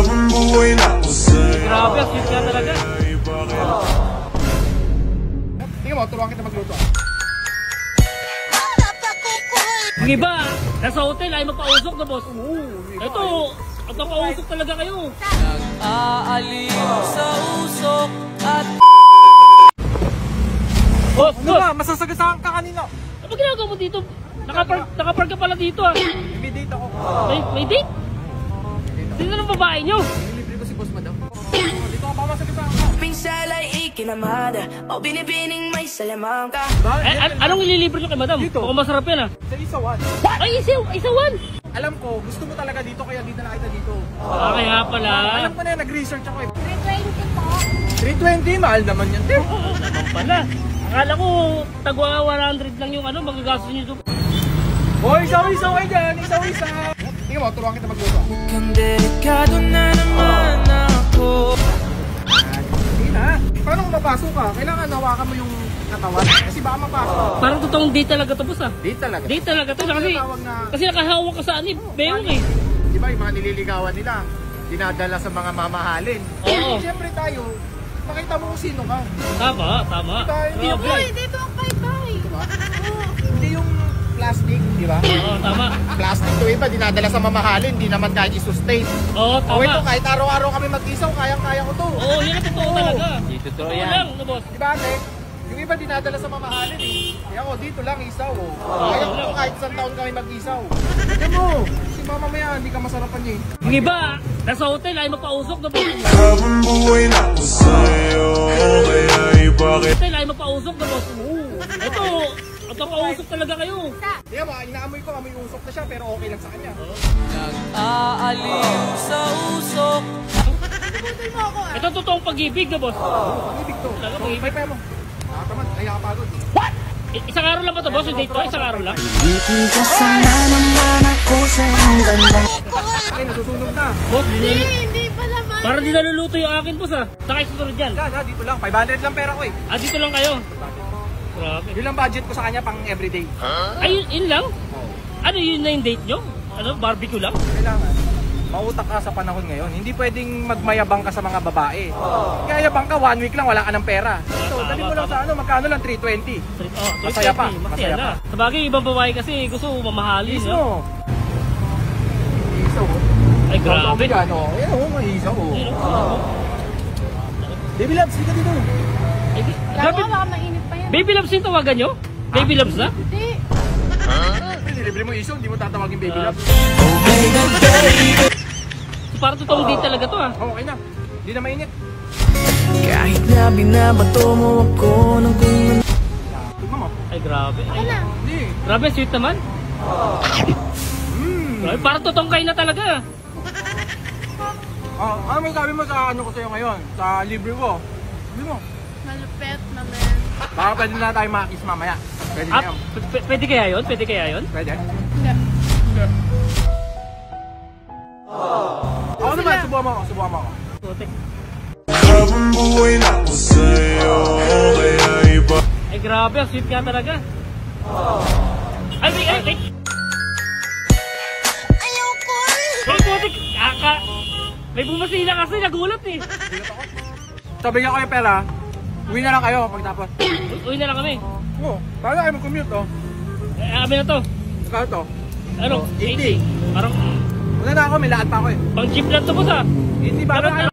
Habang buhay na ako sa'yo. Grabe, ang sweet nga talaga. Tingnan mo, turuan kita magluto. Yung iba, nasa hotel ay magpausok na boss. Ito, at nakausok talaga kayo. Nag-aaliw sa usok at... Boss, Ano boss, ba? Masasagasaan ka kanina. ano ginagawa mo dito? Nakapark ka pala dito ah. May date ako. May date? Sino ng babae nyo? Nilibre ko si boss madam. Dito ka pa masagasaan ka. Pinsala'y ikinamada o binibining may salamangka. Anong ililibre nyo kay madam? Dito. Mukhang masarap yan ah. Sa isawan. Ay, isawan! Alam ko, gusto mo talaga dito kaya dito na kita dito. Kaya pala. Alam ko na yan, nag-research ako eh. 320 po. 320, mahal naman yan. Naman pala. Akala ko, tagwa 100 lang yung ano, magagastos nyo ito. O, isaw-isaw kayo dyan, isaw-isa. Tingnan mo, turuan kita magluto. Kung delikado na naman ako. Sige na. Paano kung mapasok ka? Kailangan hawakan mo yung katawan. Kasi baka mapasok. Parang totoong date talaga to boss ah. Date talaga. Date talaga to. Ano Kasi, tawag na- kasi nakahawak ka sa anib. Bewang eh. Di ba yung mga nililigawan nila, dinadala sa mga mamahalin. Oo. Siyempre tayo, makita mo kung sino ka. Tama. Hindi Grabe. Uy, dito ang bye-bye. Hindi yung plastic, di ba? Oo, tama. Plastic to iba, dinadala sa mamahalin, hindi naman kahit i-sustain. Oo, O ito, tama. kahit araw-araw kami mag-isaw, kayang-kaya ko to. Oo, yan ang totoo talaga. Totoo Oo yan. lang, no boss. Di ba ate? Yung iba dinadala sa mamahalin eh. Kaya ako, dito lang isaw. Kaya ko kahit isang taon kami mag-isaw. Tignan mo, kasi mamamaya hindi ka masarapan niya eh. Yung iba, nasa hotel ay magpausok na boss. Habang buhay na ako sa'yo. Kaya bakit Hotel ay magpausok na boss. Ito, at nakausok talaga kayo. Tingnan mo, inaamoy ko, amoy usok na siya, pero okay lang sa kanya. Nag-aaliw sa usok. Putol mo ako ah. Ito totoong pag-ibig na boss. Pag-ibig to. Talaga, So, pag-ibig. may pa mo. Nakakatamad, kaya kapagod. Isang araw lang ba ito boss? Yung date ko? Isang araw lang? Ay, nasusunog na. Boss, Hindi pa naman. para di naluluto yung akin boss ah. Saka susunod dyan. Yan, dito lang. 500 lang pera ko eh. Ah, dito lang kayo. Grabe. Yun lang budget ko sa kanya pang everyday. Ay, yun lang? Ano yun na yung date nyo? Ano, barbecue lang? Kailangan. Mautak ka sa panahon ngayon. Hindi pwedeng magmayabang ka sa mga babae. Kayabang ka, 1 week lang, wala ka ng pera. So, dali mo lang sa ano, magkano lang, 320. Oh, Masaya pa, Masaya masaya na. pa. Sabagay, ibang babae kasi gusto mamahalin. No? Mismo. Isaw. Ay, grabe. Ano? Yan o, may isaw. Ayun, oh. Baby loves, hindi ka dito. Ay, Gawa, grabe. baka mainit pa yan. Baby loves yung tawagan nyo? Baby loves na? Hindi. Nilibre mo isaw, hindi mo tatawagin baby Ah. loves. Parang totoong date talaga to ah. Okay na. Hindi na mainit. Kahit na binabato mo ako ng kung Tignan mo. Ay, grabe. Ay, Ano? Hindi. grabe, sweet naman. Grabe, parang totoong kayo na talaga. Ano may sabi mo sa ano ko sa'yo ngayon? Sa libre ko? Sabi mo. Malupet naman. Baka pwede na tayo makakis mamaya. Pwede na Ah, yan. pwede kaya yun? Pwede kaya yun? Pwede? Hindi. Ako naman, subuhan mo ako. Putik. habang buhay na ako sa'yo. Kaya Ay, grabe, ang sweet nga talaga. Ay, wait. Ayoko. Ay, putik. May bumasina kasi, nagulat eh. Sabi niya ko yung pera, uwi na lang kayo pagtapos. Uwi na lang kami. Oo, paano kayo mag-commute oh? Amin na to. Saka to? Ano? 80. Parang Una na ako, may lahat pa ako eh. pang jeep lang to boss ah. Hindi ba? Dapat